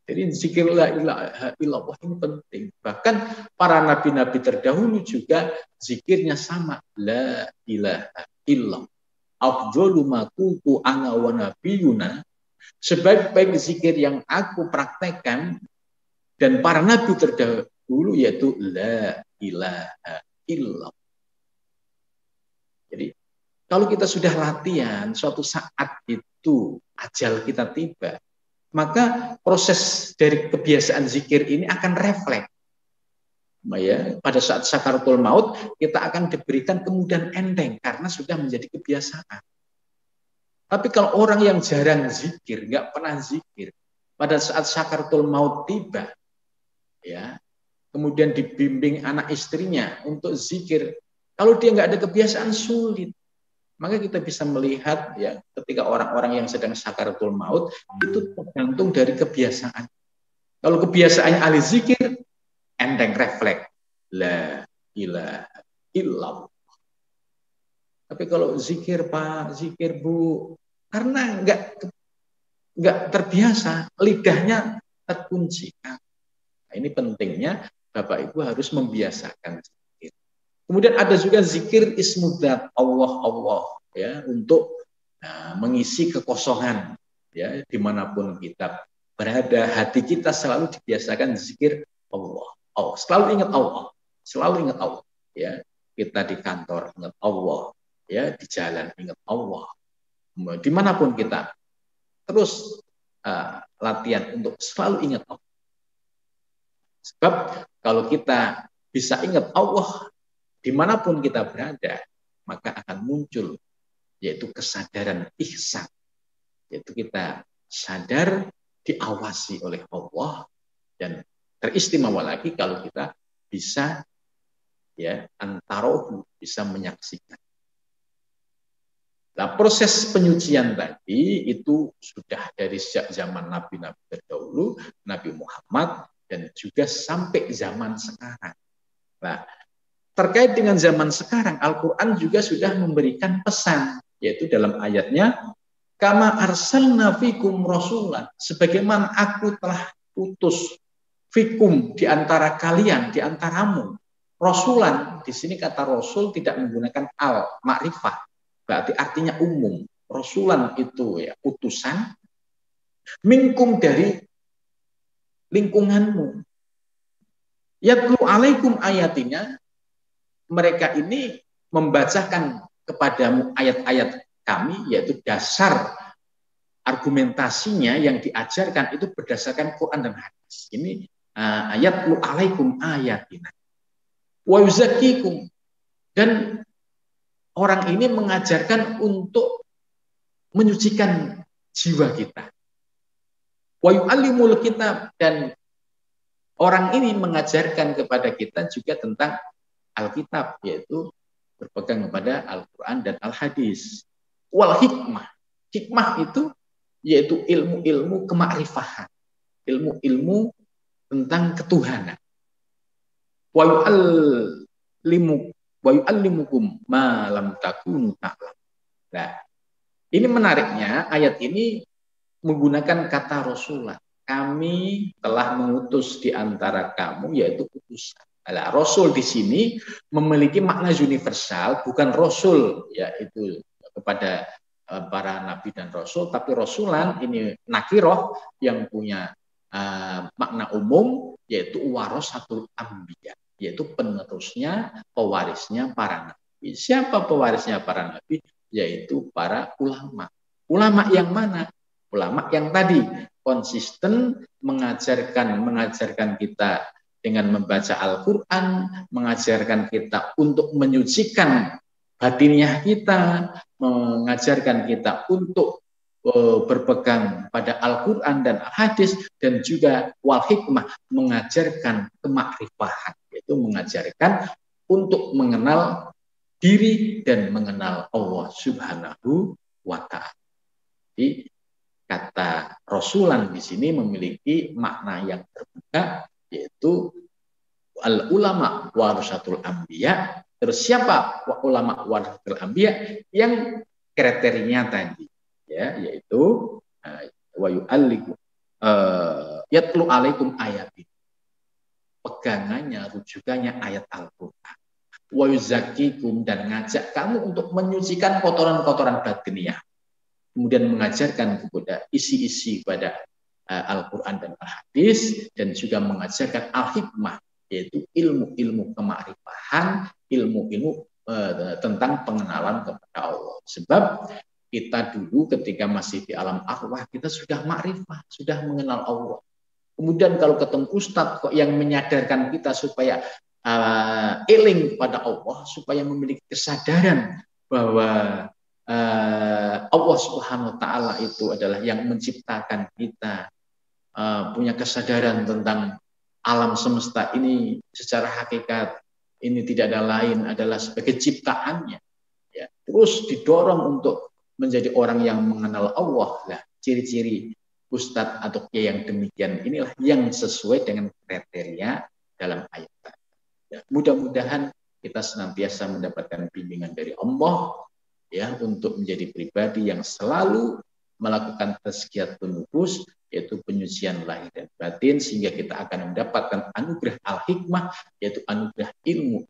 Jadi zikir la ilaha illallah ini penting. Bahkan para nabi-nabi terdahulu juga zikirnya sama, la ilaha illallah. Afdhalu ma qultu ana wa nabiyuna. Sebaik-baik zikir yang aku praktekkan dan para nabi terdahulu yaitu la ilaha illallah. Jadi kalau kita sudah latihan, suatu saat itu ajal kita tiba, maka proses dari kebiasaan zikir ini akan refleks. Ya, pada saat sakaratul maut kita akan diberikan kemudahan enteng karena sudah menjadi kebiasaan. Tapi kalau orang yang jarang zikir, nggak pernah zikir, pada saat sakaratul maut tiba, ya, kemudian dibimbing anak istrinya untuk zikir. Kalau dia nggak ada kebiasaan, sulit. Maka kita bisa melihat ya ketika orang-orang yang sedang sakaratul maut itu tergantung dari kebiasaan. Kalau kebiasaannya ahli zikir, enteng refleks. La ilaha illallah. Tapi kalau zikir Pak, zikir Bu, karena nggak terbiasa, lidahnya terkunci. Nah, ini pentingnya Bapak Ibu harus membiasakan zikir. Kemudian ada juga zikir ismudzat, Allah ya, untuk mengisi kekosongan ya dimanapun kita berada, hati kita selalu dibiasakan zikir Allah. Selalu ingat Allah, selalu ingat Allah ya. Kita di kantor ingat Allah ya, di jalan ingat Allah, dimanapun kita terus latihan untuk selalu ingat Allah. Sebab kalau kita bisa ingat Allah dimanapun kita berada, maka akan muncul yaitu kesadaran ihsan, yaitu kita sadar diawasi oleh Allah, dan teristimewa lagi kalau kita bisa ya antarohu, bisa menyaksikan. Nah, proses penyucian tadi itu sudah dari sejak zaman nabi-nabi terdahulu, Nabi Muhammad, dan juga sampai zaman sekarang. Nah, terkait dengan zaman sekarang, Al-Quran juga sudah memberikan pesan, yaitu dalam ayatnya, kama arsalna fikum rasulan, sebagaimana aku telah utus fikum di antara kalian, di antaramu. Rasulan, di sini kata rasul tidak menggunakan al, makrifah. Berarti artinya umum. Rasulan itu ya utusan, minkum dari lingkunganmu. Yatlu alaikum ayatinya, mereka ini membacakan kepadamu ayat-ayat kami, yaitu dasar argumentasinya yang diajarkan itu berdasarkan Quran dan hadis. Ini ayatlu alaikum ayatina. Wa yuzakkikum, dan orang ini mengajarkan untuk menyucikan jiwa kita. Wa yu'allimul kitab, dan orang ini mengajarkan kepada kita juga tentang Alkitab, yaitu berpegang kepada Al-Quran dan Al-Hadis. Wal hikmah. Hikmah itu yaitu ilmu-ilmu kemakrifahan, ilmu-ilmu tentang ketuhanan. Wa yu'allimukum ma lam takunu ta'lam. Nah, ini menariknya ayat ini menggunakan kata rasulah. Kami telah mengutus di antara kamu, yaitu utusan. Nah, rasul di sini memiliki makna universal, bukan rasul yaitu kepada para nabi dan rasul, tapi rasulan ini nakiroh yang punya makna umum, yaitu warasatul anbiya, yaitu penerusnya, pewarisnya para nabi. Siapa pewarisnya para nabi? Yaitu para ulama. Ulama yang mana? Ulama yang tadi konsisten mengajarkan kita dengan membaca Al-Quran, mengajarkan kita untuk menyucikan batiniah kita, mengajarkan kita untuk berpegang pada Al-Quran dan Al-Hadis, dan juga wal hikmah, mengajarkan kemakrifahan, yaitu mengajarkan untuk mengenal diri dan mengenal Allah Subhanahu wa Ta'ala. Jadi kata rasulan di sini memiliki makna yang terbuka, yaitu al ulama warasatul anbiya. Terus siapa ulama warasatul anbiya? Yang kriterianya tadi ya, yaitu wa yu'allikum yatlu alaikum ayatin. Pegangannya, rujukannya ayat Al-Qur'an. Wa yuzakkikum, dan ngajak kamu untuk menyucikan kotoran-kotoran batiniah. Kemudian mengajarkan kepada isi-isi pada Al-Quran dan Al-Hadis, dan juga mengajarkan al-hikmah, yaitu ilmu-ilmu kemakrifahan, ilmu-ilmu tentang pengenalan kepada Allah. Sebab kita dulu ketika masih di alam arwah, kita sudah makrifah, sudah mengenal Allah. Kemudian kalau ketemu ustadz kok yang menyadarkan kita supaya eling pada Allah, supaya memiliki kesadaran bahwa Allah Subhanahu wa Ta'ala itu adalah yang menciptakan kita, punya kesadaran tentang alam semesta ini secara hakikat ini tidak ada lain adalah sebagai ciptaannya. Ya, terus didorong untuk menjadi orang yang mengenal Allah. Lah, ciri-ciri ustadz atau kiai yang demikian inilah yang sesuai dengan kriteria dalam ayat. Ya, mudah-mudahan kita senantiasa mendapatkan bimbingan dari Allah ya untuk menjadi pribadi yang selalu melakukan tazkiyatun nufus, yaitu penyucian lahir dan batin, sehingga kita akan mendapatkan anugerah al-hikmah, yaitu anugerah ilmu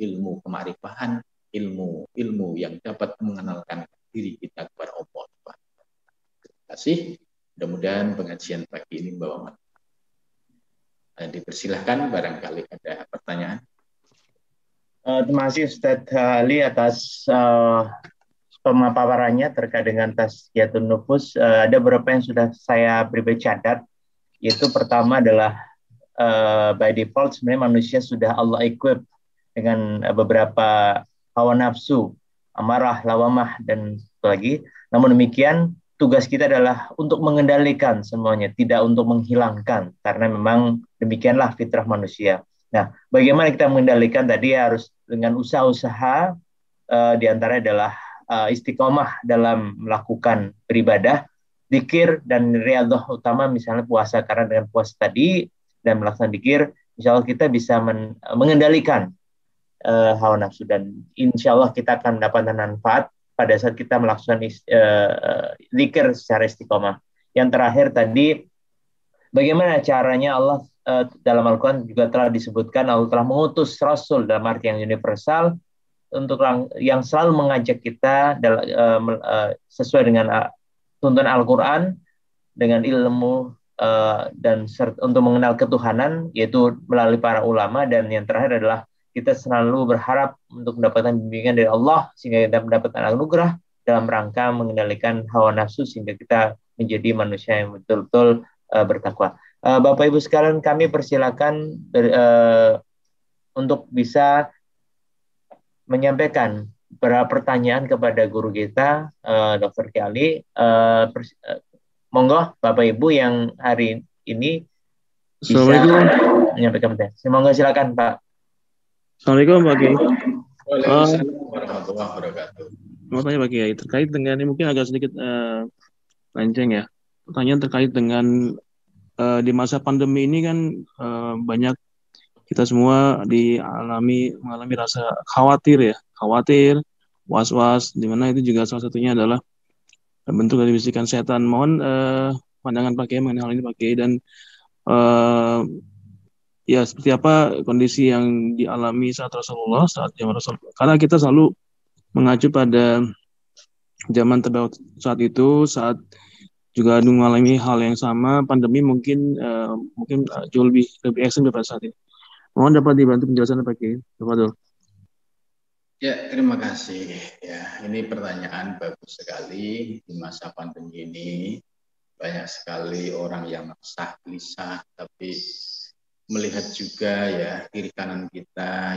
kemarifahan, ilmu yang dapat mengenalkan diri kita kepada Allah. Terima kasih. Mudah-mudahan pengajian pagi ini membawa manfaat. Dipersilahkan barangkali ada pertanyaan.
Terima kasih Ustadz Ali atas pemaparannya terkait dengan tazkiyatun nufus. Ada beberapa yang sudah saya pribadi catat, yaitu pertama adalah by default sebenarnya manusia sudah Allah equip dengan beberapa hawa nafsu, amarah, lawamah, dan lagi. Namun demikian, tugas kita adalah untuk mengendalikan semuanya, tidak untuk menghilangkan, karena memang demikianlah fitrah manusia. Nah, bagaimana kita mengendalikan tadi harus dengan usaha-usaha, diantara adalah istiqomah dalam melakukan beribadah, zikir, dan riyadhah utama misalnya puasa, karena dengan puasa tadi dan melaksanakan zikir, insya Allah kita bisa mengendalikan hawa nafsu, dan insya Allah kita akan mendapatkan manfaat pada saat kita melakukan zikir secara istiqomah. Yang terakhir tadi, bagaimana caranya Allah dalam Al-Quran juga telah disebutkan Allah telah mengutus Rasul dalam arti yang universal untuk yang selalu mengajak kita sesuai dengan tuntunan Al-Quran dengan ilmu dan untuk mengenal ketuhanan, yaitu melalui para ulama. Dan yang terakhir adalah kita selalu berharap untuk mendapatkan bimbingan dari Allah sehingga kita mendapatkan anugerah dalam rangka mengendalikan hawa nafsu sehingga kita menjadi manusia yang betul-betul bertakwa. Bapak Ibu sekalian, kami persilakan untuk bisa menyampaikan beberapa pertanyaan kepada guru kita, Dr. Kiai. Monggo Bapak Ibu yang hari ini bisa menyampaikan pertanyaan. Monggo silakan Pak.
Assalamualaikum Pak Kiai.
Waalaikumsalam warahmatullahi wabarakatuh.
Mau tanya Pak Kiai terkait dengan ini mungkin agak sedikit lenceng ya. Pertanyaan terkait dengan di masa pandemi ini kan banyak kita semua mengalami rasa khawatir, was-was, di mana itu juga salah satunya adalah bentuk dari bisikan setan. Mohon pandangan Pak Kiai mengenai hal ini Pak Kiai, dan ya seperti apa kondisi yang dialami saat Rasulullah, saat zaman Rasulullah. Karena kita selalu mengacu pada zaman terdahulu saat itu, saat juga mengalami hal yang sama, pandemi mungkin jauh lebih ekstrim daripada saat ini. Mohon dapat dibantu penjelasan Pak Kiai.
Ya, terima kasih. Ya, ini pertanyaan bagus sekali. Di masa pandemi ini banyak sekali orang yang resah, gelisah, tapi melihat juga ya kiri kanan kita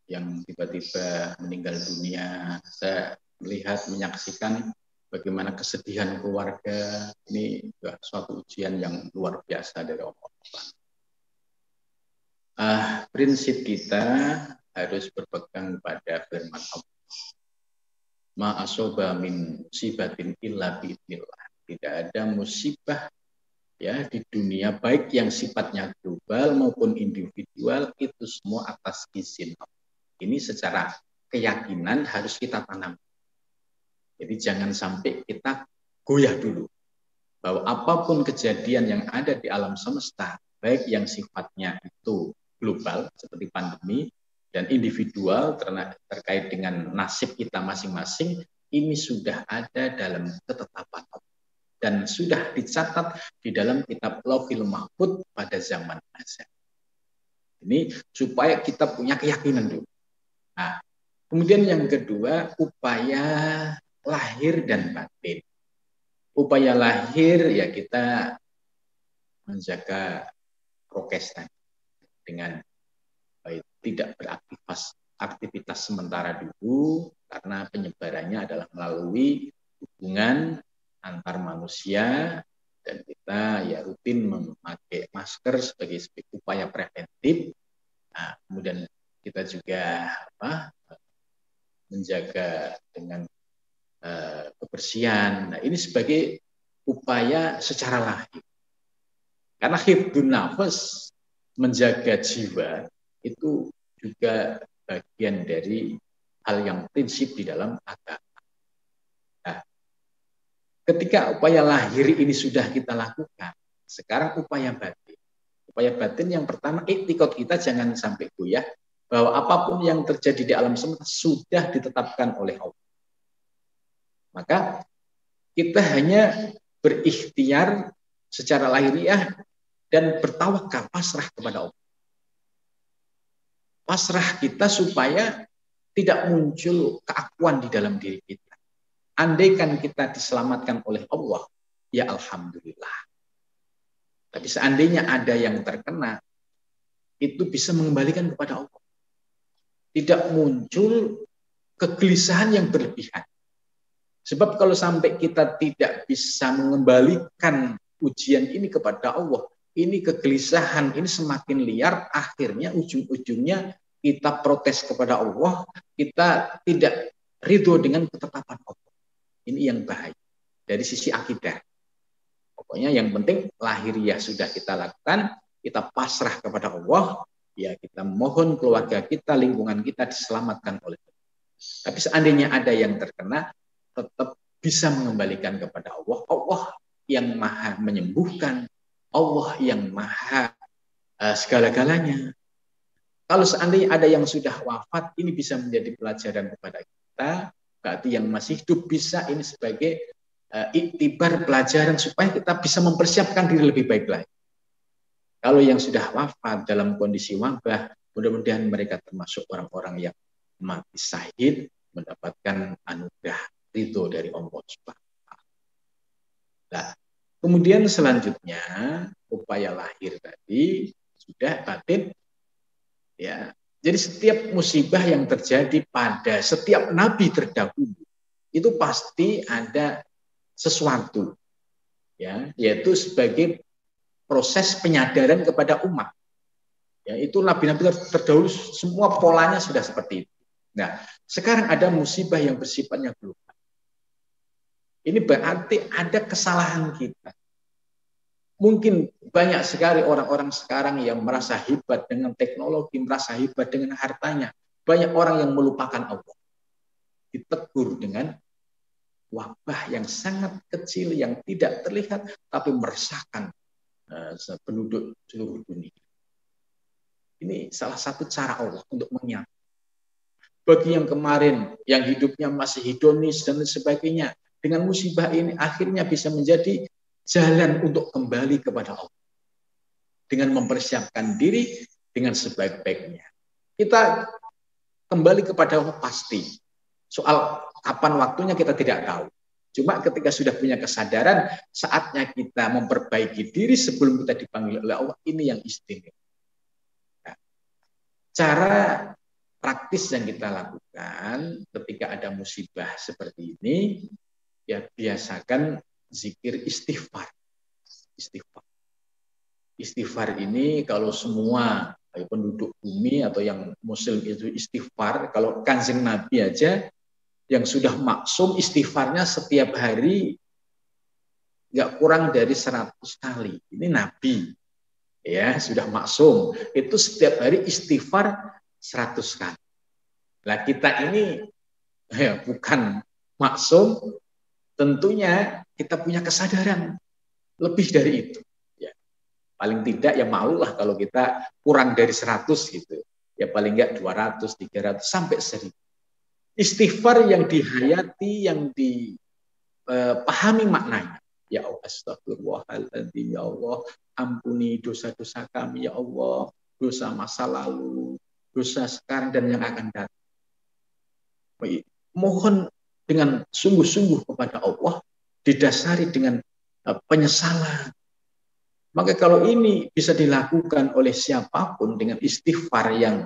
yang tiba-tiba meninggal dunia. Saya melihat, menyaksikan bagaimana kesedihan keluarga. Ini juga suatu ujian yang luar biasa dari Allah. Prinsip kita harus berpegang pada firman Allah. Ma asoba min musibatin illa bi'idznillah. Tidak ada musibah ya di dunia, baik yang sifatnya global maupun individual, itu semua atas izin Allah. Ini secara keyakinan harus kita tanam. Jadi jangan sampai kita goyah dulu bahwa apapun kejadian yang ada di alam semesta, baik yang sifatnya itu global seperti pandemi dan individual terkait dengan nasib kita masing-masing, ini sudah ada dalam ketetapan Allah dan sudah dicatat di dalam kitab Lauhil Mahfuz pada zaman azal. Ini supaya kita punya keyakinan dulu. Nah, kemudian yang kedua, upaya lahir dan batin. Upaya lahir ya kita menjaga prokes dengan baik, tidak beraktivitas sementara dulu, karena penyebarannya adalah melalui hubungan antar manusia dan kita ya rutin memakai masker sebagai upaya preventif. Nah, kemudian kita juga menjaga dengan kebersihan. Nah, ini sebagai upaya secara lahir. Karena hifdzun nafas, menjaga jiwa, itu juga bagian dari hal yang prinsip di dalam agama. Nah, ketika upaya lahir ini sudah kita lakukan, sekarang upaya batin. Upaya batin yang pertama, iktikad kita jangan sampai goyah, bahwa apapun yang terjadi di alam semesta sudah ditetapkan oleh Allah. Maka kita hanya berikhtiar secara lahiriah dan bertawakal, pasrah kepada Allah. Pasrah kita supaya tidak muncul keakuan di dalam diri kita. Andaikan kita diselamatkan oleh Allah, ya alhamdulillah. Tapi seandainya ada yang terkena, itu bisa mengembalikan kepada Allah. Tidak muncul kegelisahan yang berlebihan. Sebab kalau sampai kita tidak bisa mengembalikan ujian ini kepada Allah, ini kegelisahan, ini semakin liar, akhirnya ujung-ujungnya kita protes kepada Allah, kita tidak ridho dengan ketetapan Allah. Ini yang bahaya dari sisi akidah. Pokoknya yang penting lahiriah sudah kita lakukan, kita pasrah kepada Allah, ya kita mohon keluarga kita, lingkungan kita diselamatkan oleh Allah. Tapi seandainya ada yang terkena, tetap bisa mengembalikan kepada Allah. Allah yang maha menyembuhkan, Allah yang maha segala-galanya. Kalau seandainya ada yang sudah wafat, ini bisa menjadi pelajaran kepada kita. Berarti yang masih hidup bisa ini sebagai iktibar pelajaran supaya kita bisa mempersiapkan diri lebih baik lagi. Kalau yang sudah wafat dalam kondisi wabah, mudah-mudahan mereka termasuk orang-orang yang mati syahid, mendapatkan anugerah ridho dari Allah Subhanahu wa Ta'ala. Nah, kemudian selanjutnya upaya lahir tadi sudah batin, ya. Jadi setiap musibah yang terjadi pada setiap nabi terdahulu itu pasti ada sesuatu, ya, yaitu sebagai proses penyadaran kepada umat. Ya, itu nabi-nabi terdahulu semua polanya sudah seperti itu. Nah, sekarang ada musibah yang bersifatnya global. Ini berarti ada kesalahan kita. Mungkin banyak sekali orang-orang sekarang yang merasa hebat dengan teknologi, merasa hebat dengan hartanya. Banyak orang yang melupakan Allah. Ditegur dengan wabah yang sangat kecil, yang tidak terlihat, tapi meresahkan penduduk seluruh dunia. Ini salah satu cara Allah untuk mengingatkan. Bagi yang kemarin, yang hidupnya masih hedonis dan sebagainya, dengan musibah ini akhirnya bisa menjadi jalan untuk kembali kepada Allah. Dengan mempersiapkan diri dengan sebaik-baiknya. Kita kembali kepada Allah pasti. Soal kapan waktunya kita tidak tahu. Cuma ketika sudah punya kesadaran, saatnya kita memperbaiki diri sebelum kita dipanggil oleh Allah, ini yang istimewa. Nah, cara praktis yang kita lakukan ketika ada musibah seperti ini, ya biasakan zikir istighfar. Istighfar ini kalau semua penduduk bumi atau yang muslim itu istighfar, kalau Kanjeng Nabi aja yang sudah maksum istighfarnya setiap hari nggak kurang dari 100 kali. Ini Nabi, ya sudah maksum. Itu setiap hari istighfar 100 kali. Nah kita ini ya, bukan maksum, tentunya kita punya kesadaran lebih dari itu. Ya, paling tidak ya malulah kalau kita kurang dari 100 gitu. Ya paling enggak 200, 300 sampai 1000. Istighfar yang dihayati, yang dipahami maknanya. Ya Allah, astagfirullahaladzim, ya Allah, ampuni dosa-dosa kami, ya Allah, dosa masa lalu, dosa sekarang dan yang akan datang. Mohon dengan sungguh-sungguh kepada Allah, didasari dengan penyesalan. Maka kalau ini bisa dilakukan oleh siapapun dengan istighfar yang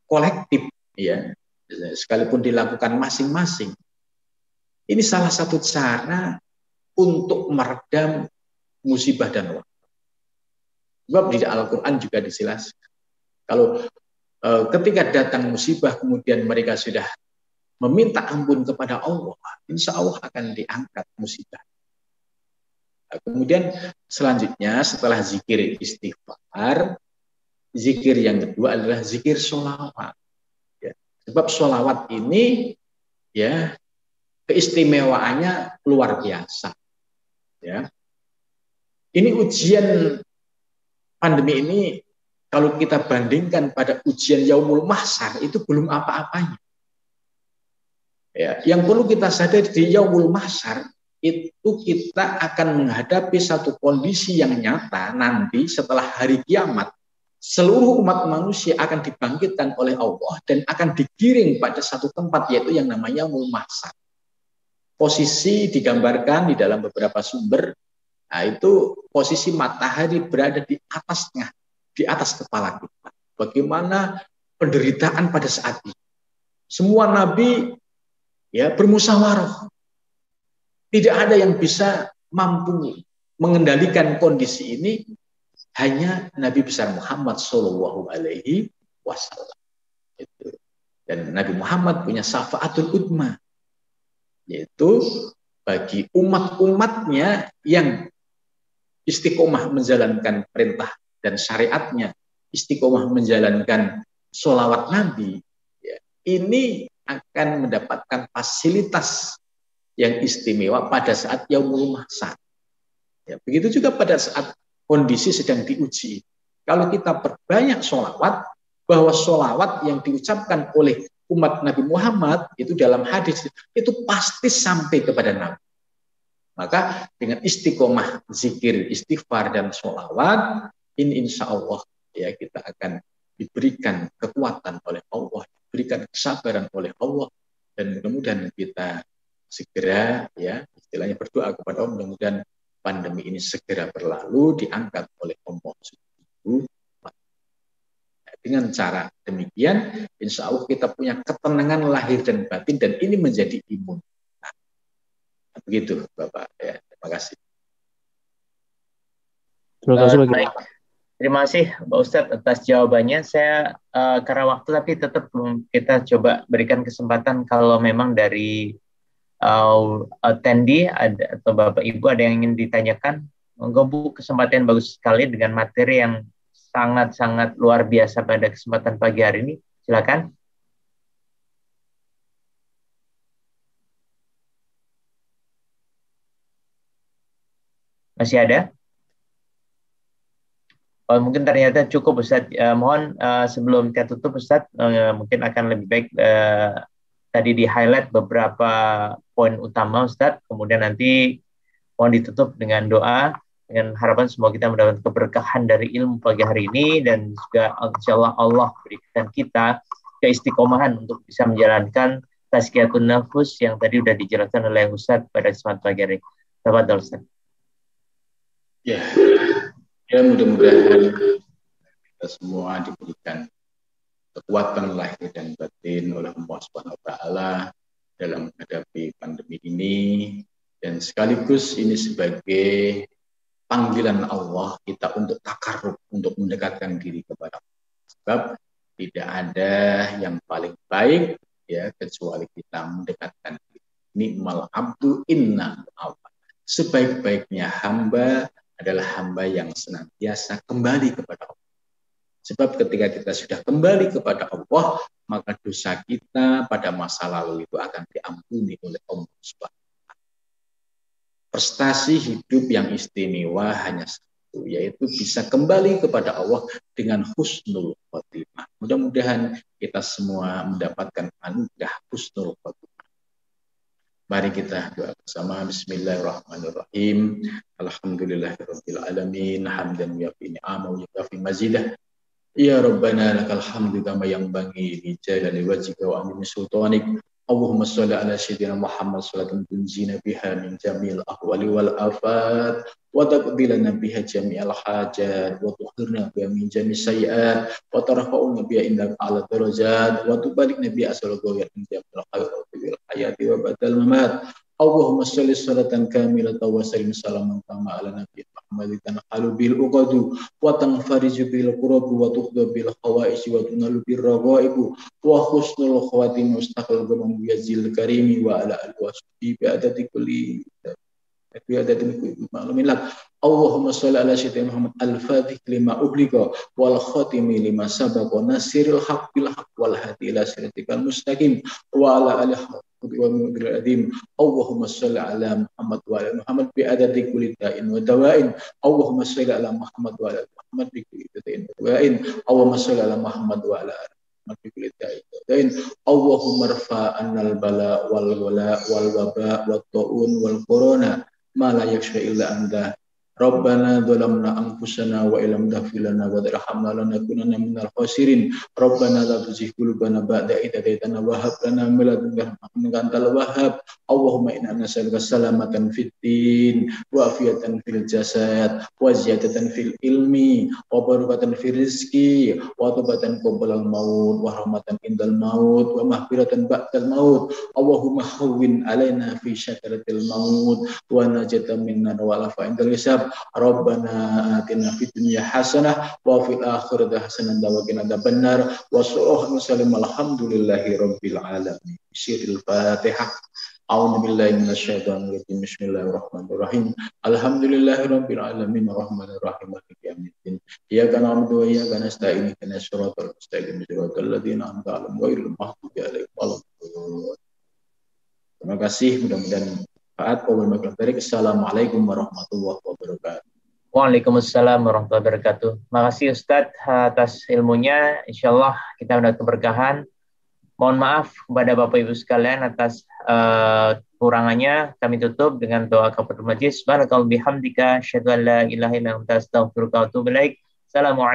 kolektif, ya, sekalipun dilakukan masing-masing, ini salah satu cara untuk meredam musibah dan wabah. Sebab di Al-Quran juga dijelaskan. Kalau ketika datang musibah kemudian mereka sudah meminta ampun kepada Allah, insya Allah akan diangkat musibah. Kemudian selanjutnya setelah zikir istighfar, zikir yang kedua adalah zikir sholawat. Ya. Sebab sholawat ini ya keistimewaannya luar biasa. Ya. Ini ujian pandemi ini kalau kita bandingkan pada ujian Yaumul Mahsyar itu belum apa-apanya. Ya, yang perlu kita sadari di Yaumul Mahsyar itu kita akan menghadapi satu kondisi yang nyata nanti setelah hari kiamat. Seluruh umat manusia akan dibangkitkan oleh Allah dan akan digiring pada satu tempat yaitu yang namanya Yaumul Mahsyar. Posisi digambarkan di dalam beberapa sumber, nah itu posisi matahari berada di atasnya, di atas kepala kita. Bagaimana penderitaan pada saat itu. Semua nabi ya bermusyawarah. Tidak ada yang bisa mampu mengendalikan kondisi ini, hanya Nabi besar Muhammad Shallallahu Alaihi Wasallam. Dan Nabi Muhammad punya syafaatul udma, yaitu bagi umat-umatnya yang istiqomah menjalankan perintah dan syariatnya, istiqomah menjalankan sholawat Nabi, ya, ini akan mendapatkan fasilitas yang istimewa pada saat Yaumul Mahsyar. Ya, begitu juga pada saat kondisi sedang diuji. Kalau kita perbanyak sholawat, bahwa sholawat yang diucapkan oleh umat Nabi Muhammad itu dalam hadis itu pasti sampai kepada Nabi. Maka dengan istiqomah zikir, istighfar dan sholawat, ini insya Allah ya kita akan diberikan kekuatan oleh Allah, diberikan kesabaran oleh Allah, dan mudah-mudahan kita segera ya istilahnya berdoa kepada Allah mudah-mudahan pandemi ini segera berlalu, diangkat oleh Allah Subhanahu wa Ta'ala. Dengan cara demikian insya Allah kita punya ketenangan lahir dan batin dan ini menjadi imun. Nah, begitu Bapak ya, terima kasih.
Baik. Terima kasih Pak Ustadz atas jawabannya. Saya karena waktu tapi tetap kita coba berikan kesempatan kalau memang dari attendee atau Bapak Ibu ada yang ingin ditanyakan. Monggo Bu, kesempatan bagus sekali dengan materi yang sangat-sangat luar biasa pada kesempatan pagi hari ini. Silakan. Masih ada? Oh, mungkin ternyata cukup Ustadz. Mohon sebelum kita tutup Ustadz, mungkin akan lebih baik tadi di-highlight beberapa poin utama Ustadz, kemudian nanti mohon ditutup dengan doa, dengan harapan semoga kita mendapatkan keberkahan dari ilmu pagi hari ini, dan juga insya Allah berikan kita keistiqomahan untuk bisa menjalankan tazkiyatun nafus yang tadi sudah dijelaskan oleh Ustadz pada kesempatan pagi hari. Tafadhol Ustadz.
Ya mudah-mudahan kita semua diberikan kekuatan lahir dan batin oleh Allah Subhanahu wa Ta'ala dalam menghadapi pandemi ini, dan sekaligus ini sebagai panggilan Allah kita untuk takarrub, untuk mendekatkan diri kepada Allah. Sebab tidak ada yang paling baik ya kecuali kita mendekatkan diri. Ni'mal abdu inna Allah. Sebaik-baiknya hamba adalah hamba yang senantiasa kembali kepada Allah. Sebab ketika kita sudah kembali kepada Allah, maka dosa kita pada masa lalu itu akan diampuni oleh Allah Subhanahu wa Ta'ala. Prestasi hidup yang istimewa hanya satu, yaitu bisa kembali kepada Allah dengan husnul khotimah. Mudah-mudahan kita semua mendapatkan anugerah husnul khotimah. Mari kita doa bersama. Bismillahirrahmanirrahim. Alhamdulillahirabbil alamin. Hamdan yafi ni'amahu wa yafi mazidah. Ya Rabbana lakal hamdu kama yanbaghi li jalali wajhika wa 'azimi sultanik. Allahumma shalli ala sayyidina Muhammad salatan tunjina biha min jamil ahwali wal afat wa taqbilana biha jami'al hajat wa tuhirna biha min jami' sayyi'at wa tarfa'una biha indaka ala darajat wa tubalikna biha asal ghayat min jamil khairat fil hayati wa badal mamat Allahumma sholli sholatan kamilatan wa sallim salaman tama ala nabiyyi Muhammad tanhalu bil uqadu wa tanfariju bil qurabu wa tukhdu bil hawaij wa tunalu bir ragaibu wa husnul khawatim mustaqil ghamam yazil karimi wa ala alihi wa sahbihi bi adadi kulli maklumin lak. Allahumma sholli ala sayyidina Muhammad al-fatih lima ughliqa wal khatimi lima sabaqa nasiril haq bil haq wal hadi ila siratikal mustaqim wa ala alihi wa mu'minil adim. Allahumma sholli ala Muhammad wa ala Muhammad bi adadi kulli da'in wa dawa'in. Allahumma sholli ala Muhammad wa ala Muhammad bi kulli da'in wa dawa'in. Allahumma sholli ala Muhammad wa ala dan Allahumma rfa'anna al-bala wal wala wal waba wat ta'un wal corona ma la yakhsha illa anta. Rabbana dhalamna anfusana wa illam taghfir lana wa tarhamna lanakunanna minal khasirin. Rabbana la tuzigh qulubana ba'da idh hadaytana wa hab lana min ladunka rahmatan innaka antal wahhab. Allahumma inna nas'aluka salamatan fid din wa afiyatan fil jasad wa ziyadatan fil ilmi wa barakatan fil rizqi wa tawbatan qabla al maut wa rahmatan indal maut wa maghfiratan ba'dal maut. Allahumma hawwin alaina fi syakaratil maut wa najatan minna wa lafa indal hisab. Rabbana atina fid dunya hasanah wa fil akhirati hasanah wa qina adzabannar wa sallallahu wasallam alhamdulillahi rabbil alamin. Siril Fatihah. A'udzu billahi minasyaitonir rajim. Bismillahirrahmanirrahim. Alhamdulillahi rabbil alamin arrahmanir rahim maliki yaumiddin. Iyyaka na'budu wa iyyaka nasta'in ihdinas siratal mustaqim siratal ladzina an'amta 'alaihim ghairil maghdubi 'alaihim waladdallin. Terima kasih, mudah-mudahan Assalamualaikum warahmatullahi wabarakatuh.
Waalaikumsalam warahmatullahi wabarakatuh. Makasih Ustadz atas ilmunya. Insyaallah kita mendapat keberkahan. Mohon maaf kepada Bapak Ibu sekalian atas kurangannya. Kami tutup dengan doa kafaratul majlis. Subhanakallah bihamdika asyhadu an la ilaha illa anta astaghfiruka wa atubu ilaik. Assalamualaikum.